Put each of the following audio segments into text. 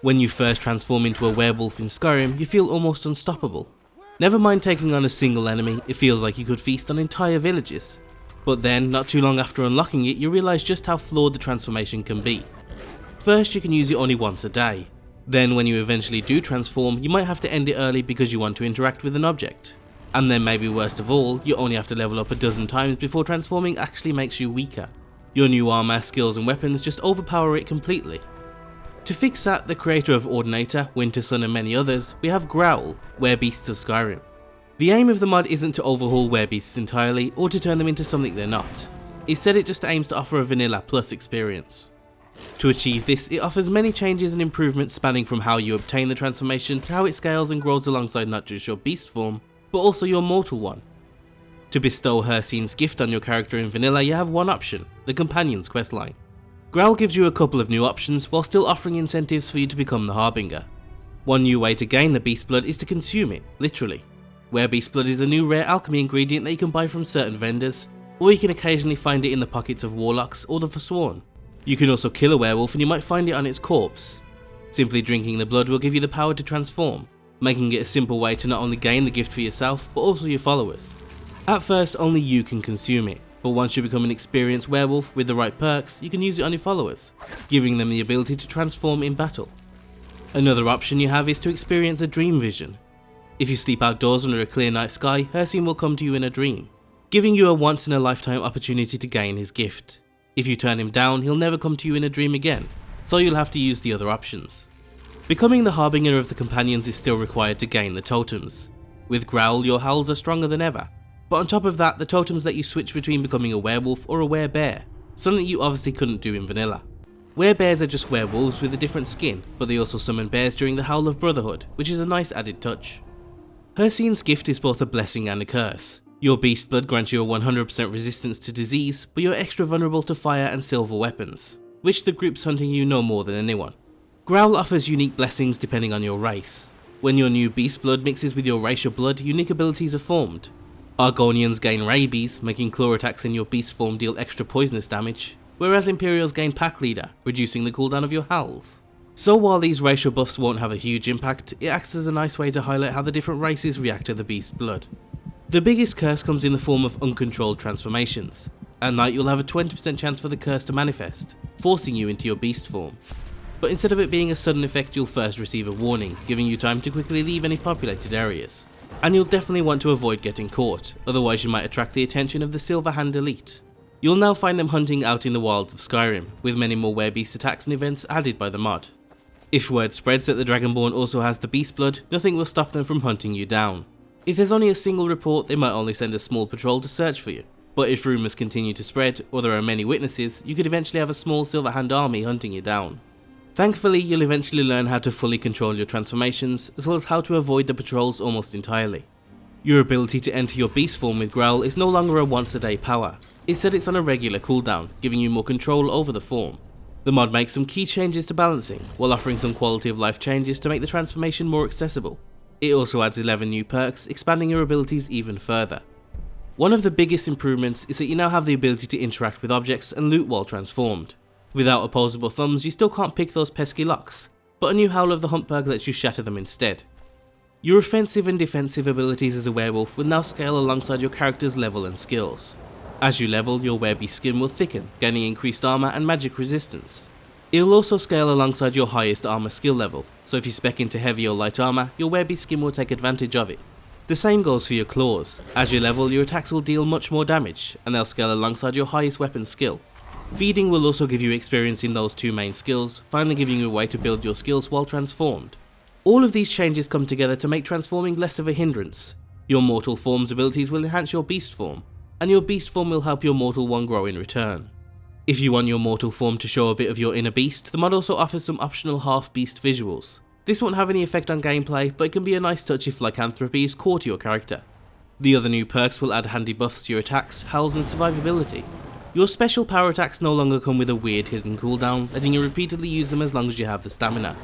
When you first transform into a werewolf in Skyrim, you feel almost unstoppable. Never mind taking on a single enemy, it feels like you could feast on entire villages. But then, not too long after unlocking it, you realise just how flawed the transformation can be. First, you can use it only once a day. Then when you eventually do transform, you might have to end it early because you want to interact with an object. And then maybe worst of all, you only have to level up a dozen times before transforming actually makes you weaker. Your new armor, skills and weapons just overpower it completely. To fix that, the creator of Ordinator, Wintersun and many others, we have Growl, Werebeasts of Skyrim. The aim of the mod isn't to overhaul werebeasts entirely or to turn them into something they're not. Instead it just aims to offer a vanilla plus experience. To achieve this, it offers many changes and improvements spanning from how you obtain the transformation to how it scales and grows alongside not just your beast form, but also your mortal one. To bestow Hircine's gift on your character in vanilla, you have one option, the Companion's questline. Growl gives you a couple of new options while still offering incentives for you to become the Harbinger. One new way to gain the beast blood is to consume it, literally. Werebeast blood is a new rare alchemy ingredient that you can buy from certain vendors, or you can occasionally find it in the pockets of warlocks or the Forsworn. You can also kill a werewolf and you might find it on its corpse. Simply drinking the blood will give you the power to transform, making it a simple way to not only gain the gift for yourself, but also your followers. At first, only you can consume it, but once you become an experienced werewolf with the right perks, you can use it on your followers, giving them the ability to transform in battle. Another option you have is to experience a dream vision. If you sleep outdoors under a clear night sky, Hircine will come to you in a dream, giving you a once in a lifetime opportunity to gain his gift. If you turn him down, he'll never come to you in a dream again, so you'll have to use the other options. Becoming the Harbinger of the Companions is still required to gain the Totems. With Growl, your howls are stronger than ever. But on top of that, the totems let you switch between becoming a werewolf or a werebear, something you obviously couldn't do in vanilla. Werebears are just werewolves with a different skin, but they also summon bears during the Howl of Brotherhood, which is a nice added touch. Hircine's gift is both a blessing and a curse. Your beast blood grants you a 100% resistance to disease, but you're extra vulnerable to fire and silver weapons, which the groups hunting you know more than anyone. Growl offers unique blessings depending on your race. When your new beast blood mixes with your racial blood, unique abilities are formed. Argonians gain rabies, making claw attacks in your beast form deal extra poisonous damage, whereas Imperials gain pack leader, reducing the cooldown of your howls. So while these racial buffs won't have a huge impact, it acts as a nice way to highlight how the different races react to the beast blood. The biggest curse comes in the form of uncontrolled transformations. At night you'll have a 20% chance for the curse to manifest, forcing you into your beast form. But instead of it being a sudden effect, you'll first receive a warning, giving you time to quickly leave any populated areas. And you'll definitely want to avoid getting caught, otherwise you might attract the attention of the Silver Hand elite. You'll now find them hunting out in the wilds of Skyrim, with many more werebeast attacks and events added by the mod. If word spreads that the Dragonborn also has the beast blood, nothing will stop them from hunting you down. If there's only a single report, they might only send a small patrol to search for you, but if rumours continue to spread, or there are many witnesses, you could eventually have a small Silver Hand army hunting you down. Thankfully, you'll eventually learn how to fully control your transformations, as well as how to avoid the patrols almost entirely. Your ability to enter your beast form with Growl is no longer a once a day power, instead it's on a regular cooldown, giving you more control over the form. The mod makes some key changes to balancing, while offering some quality of life changes to make the transformation more accessible. It also adds 11 new perks, expanding your abilities even further. One of the biggest improvements is that you now have the ability to interact with objects and loot while transformed. Without opposable thumbs, you still can't pick those pesky locks, but a new Howl of the Hunt perk lets you shatter them instead. Your offensive and defensive abilities as a werewolf will now scale alongside your character's level and skills. As you level, your werebeast skin will thicken, gaining increased armor and magic resistance. It will also scale alongside your highest armor skill level, so if you spec into heavy or light armor, your werebeast skin will take advantage of it. The same goes for your claws. As you level, your attacks will deal much more damage, and they'll scale alongside your highest weapon skill. Feeding will also give you experience in those two main skills, finally giving you a way to build your skills while transformed. All of these changes come together to make transforming less of a hindrance. Your mortal form's abilities will enhance your beast form, and your beast form will help your mortal one grow in return. If you want your mortal form to show a bit of your inner beast, the mod also offers some optional half-beast visuals. This won't have any effect on gameplay, but it can be a nice touch if lycanthropy is core to your character. The other new perks will add handy buffs to your attacks, howls and survivability. Your special power attacks no longer come with a weird hidden cooldown, letting you repeatedly use them as long as you have the stamina.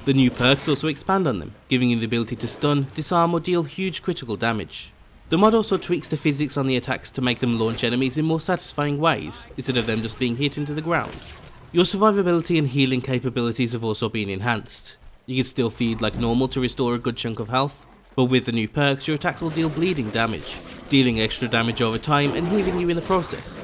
The new perks also expand on them, giving you the ability to stun, disarm or deal huge critical damage. The mod also tweaks the physics on the attacks to make them launch enemies in more satisfying ways, instead of them just being hit into the ground. Your survivability and healing capabilities have also been enhanced. You can still feed like normal to restore a good chunk of health, but with the new perks your attacks will deal bleeding damage, dealing extra damage over time and healing you in the process.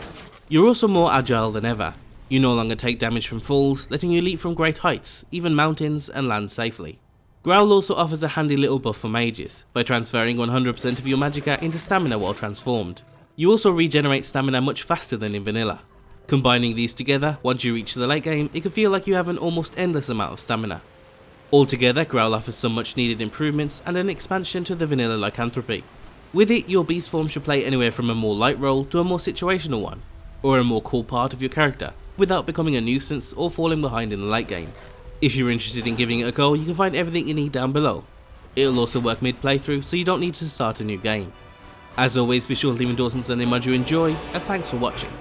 You're also more agile than ever. You no longer take damage from falls, letting you leap from great heights, even mountains, and land safely. Growl also offers a handy little buff for mages, by transferring 100% of your magicka into stamina while transformed. You also regenerate stamina much faster than in vanilla. Combining these together, once you reach the late game, it can feel like you have an almost endless amount of stamina. Altogether, Growl offers some much needed improvements and an expansion to the vanilla lycanthropy. With it, your beast form should play anywhere from a more light role to a more situational one, or a more core part of your character, without becoming a nuisance or falling behind in the late game. If you're interested in giving it a go, you can find everything you need down below. It'll also work mid playthrough, so you don't need to start a new game. As always, be sure to leave endorsements on the mod you enjoy, and thanks for watching.